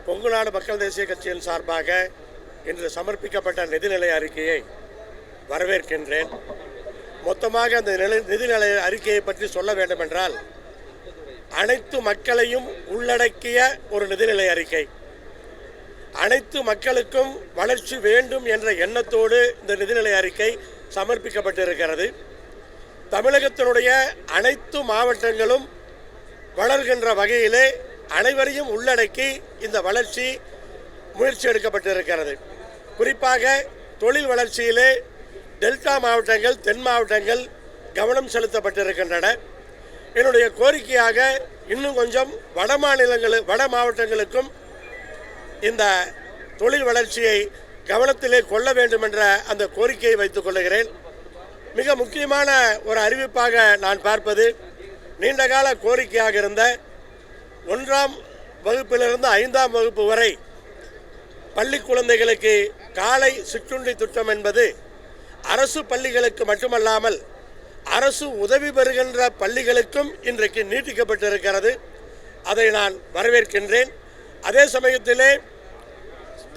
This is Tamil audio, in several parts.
கொங்குநாடு மக்கள் தேசிய கட்சியின் சார்பாக இன்று சமர்ப்பிக்கப்பட்ட நிதிநிலை அறிக்கையை வரவேற்கின்றேன். மொத்தமாக அந்த நிதிநிலை அறிக்கையை பற்றி சொல்ல வேண்டுமென்றால், அனைத்து மக்களையும் உள்ளடக்கிய ஒரு நிதிநிலை அறிக்கை. அனைத்து மக்களுக்கும் வளர்ச்சி வேண்டும் என்ற எண்ணத்தோடு இந்த நிதிநிலை அறிக்கை சமர்ப்பிக்கப்பட்டிருக்கிறது. தமிழகத்தினுடைய அனைத்து மாவட்டங்களும் வளர்கின்ற வகையிலே அனைவரையும் உள்ளடக்கி இந்த வளர்ச்சி முயற்சி எடுக்கப்பட்டிருக்கிறது. குறிப்பாக தொழில் வளர்ச்சியிலே டெல்டா மாவட்டங்கள், தென் மாவட்டங்கள் கவனம் செலுத்தப்பட்டிருக்கின்றன. என்னுடைய கோரிக்கையாக இன்னும் கொஞ்சம் வட மாவட்டங்களுக்கும் இந்த தொழில் வளர்ச்சியை கவனத்திலே கொள்ள வேண்டும் என்ற அந்த கோரிக்கையை வைத்துக் கொள்கிறேன். மிக முக்கியமான ஒரு அறிவிப்பாக நான் பார்ப்பது, நீண்டகால கோரிக்கையாக இருந்த 1ஆம் வகுப்பிலிருந்து 5ஆம் வகுப்பு வரை பள்ளி குழந்தைகளுக்கு காலை சிற்றுண்டி திட்டம் என்பது அரசு பள்ளிகளுக்கு மட்டுமல்லாமல் அரசு உதவி பெறுகின்ற பள்ளிகளுக்கும் இன்றைக்கு நீட்டிக்கப்பட்டிருக்கிறது. அதை நான் வரவேற்கின்றேன். அதே சமயத்திலே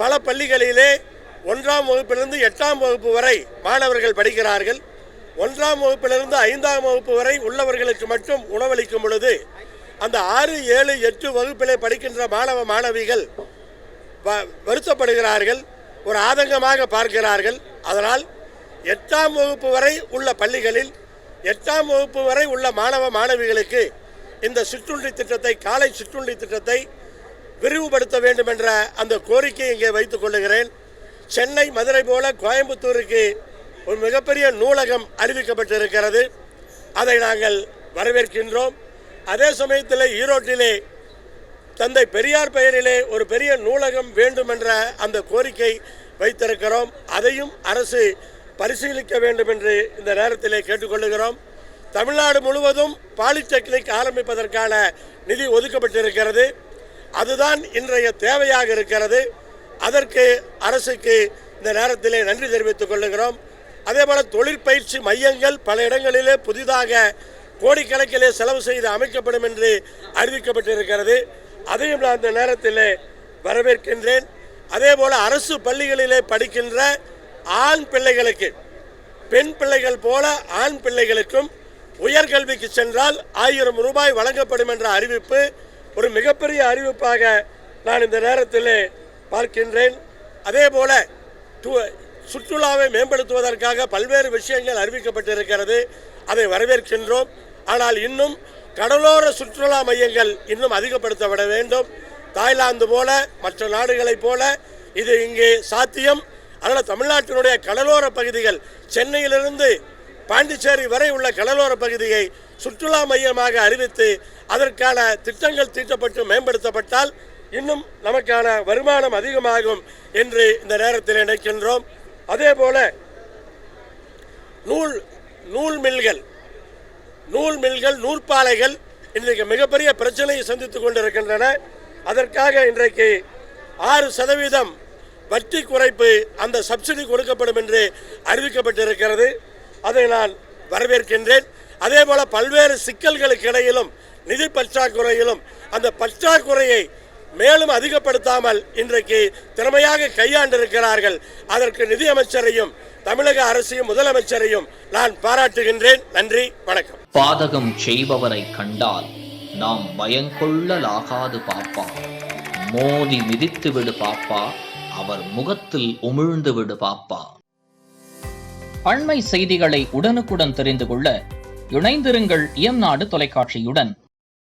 பல பள்ளிகளிலே 1ஆம் வகுப்பிலிருந்து 8ஆம் வகுப்பு வரை மாணவர்கள் படிக்கிறார்கள். 1ஆம் வகுப்பிலிருந்து 5ஆம் வகுப்பு வரை உள்ளவர்களுக்கு மட்டும் உணவளிக்கும் பொழுது அந்த 6, 7, 8 வகுப்பிலே படிக்கின்ற மாணவ மாணவிகள் வருத்தப்படுகிறார்கள், ஒரு ஆதங்கமாக பார்க்கிறார்கள். அதனால் 8ஆம் வகுப்பு வரை உள்ள பள்ளிகளில் 8ஆம் வகுப்பு வரை உள்ள மாணவ மாணவிகளுக்கு இந்த சிற்றுண்டி திட்டத்தை, காலை சிற்றுண்டி திட்டத்தை விரிவுபடுத்த வேண்டும் என்ற அந்த கோரிக்கையை இங்கே வைத்துக் கொள்ளுகிறேன். சென்னை, மதுரை போல கோயம்புத்தூருக்கு ஒரு மிகப்பெரிய நூலகம் அறிவிக்கப்பட்டிருக்கிறது. அதை நாங்கள் வரவேற்கின்றோம். அதே சமயத்தில் ஈரோட்டிலே தந்தை பெரியார் பெயரிலே ஒரு பெரிய நூலகம் வேண்டும் என்ற அந்த கோரிக்கை வைத்திருக்கிறோம். அதையும் அரசு பரிசீலிக்க வேண்டும் என்று இந்த நேரத்திலே கேட்டுக்கொள்கிறோம். தமிழ்நாடு முழுவதும் பாலிடெக்னிக் ஆரம்பிப்பதற்கான நிதி ஒதுக்கப்பட்டிருக்கிறது. அதுதான் இன்றைய தேவையாக இருக்கிறது. அதற்கு அரசுக்கு இந்த நேரத்திலே நன்றி தெரிவித்துக் கொள்கிறோம். அதேபோல தொழிற்பயிற்சி மையங்கள் பல இடங்களிலே புதிதாக கோடிக்கணக்கிலே செலவு செய்து அமைக்கப்படும் என்று அறிவிக்கப்பட்டிருக்கிறது. அதையும் நான் இந்த நேரத்திலே வரவேற்கின்றேன். அதேபோல அரசு பள்ளிகளிலே படிக்கின்ற ஆண் பிள்ளைகளுக்கு, பெண் பிள்ளைகள் போல ஆண் பிள்ளைகளுக்கும் உயர்கல்விக்கு சென்றால் 1000 ரூபாய் வழங்கப்படும் என்ற அறிவிப்பு ஒரு மிகப்பெரிய அறிவிப்பாக நான் இந்த நேரத்திலே பார்க்கின்றேன். அதேபோல சுற்றுலாவை மேம்படுத்துவதற்காக பல்வேறு விஷயங்கள் அறிவிக்கப்பட்டிருக்கிறது. அதை வரவேற்கின்றோம். ஆனால் இன்னும் கடலோர சுற்றுலா மையங்கள் இன்னும் அதிகப்படுத்தப்பட வேண்டும். தாய்லாந்து போல, மற்ற நாடுகளைப் போல இது இங்கே சாத்தியம். அதனால் தமிழ்நாட்டினுடைய கடலோர பகுதிகள், சென்னையிலிருந்து பாண்டிச்சேரி வரை உள்ள கடலோர பகுதியை சுற்றுலா மையமாக அறிவித்து அதற்கான திட்டங்கள் தீட்டப்பட்டு மேம்படுத்தப்பட்டால் இன்னும் நமக்கான வருமானம் அதிகமாகும் என்று இந்த நேரத்தில் நினைக்கின்றோம். அதேபோல நூல் மில்கள், நூற்பாலைகள் இன்றைக்கு மிகப்பெரிய பிரச்சனையை சந்தித்துக் கொண்டிருக்கின்றன. அதற்காக இன்றைக்கு 6% வட்டி குறைப்பு, அந்த சப்சிடி கொடுக்கப்படும் என்று அறிவிக்கப்பட்டிருக்கிறது. அதை நான் வரவேற்கின்றேன். அதேபோல பல்வேறு சிக்கல்களுக்கு இடையிலும், நிதி பற்றாக்குறையிலும் அந்த பற்றாக்குறையை மேலும் அதிகப்படுத்தாமல் இன்றைக்கு திறமையாக கையாண்டிருக்கிறார்கள். அதற்கு நிதியமைச்சரையும் தமிழக அரசையும் முதலமைச்சரையும் நான் பாராட்டுகின்றேன். நன்றி, வணக்கம். பாதகம் செய்பவரை கண்டால் நாம் பயங்கொள்ளலாகாது பாப்பா, மோதி மிதித்து விடு பாப்பா, அவர் முகத்தில் உமிழ்ந்து விடு பாப்பா. அண்மை செய்திகளை உடனுக்குடன் தெரிந்து கொள்ள இணைந்திருங்கள் இயம்நாடு தொலைக்காட்சியுடன்.